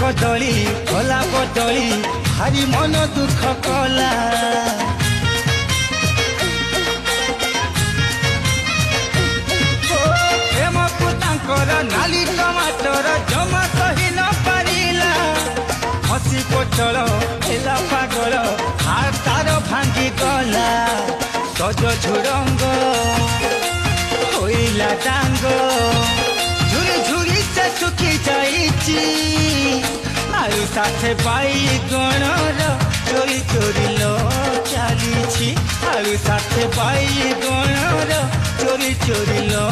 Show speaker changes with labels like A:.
A: कदली कला बदली भारी मन दुख कला प्रेम को तांकर नाली टमाटर जमा सही न पारिला हसी कोचल हेला पागल हाथ तार भांगी गला सज झुरंग होइला डांग झुरी झुरी से सुखी जाइची आलू साथे बाई गणर चोरी चोरी लो चालीची आलू साथे बाई गणर चोरी चोरी लो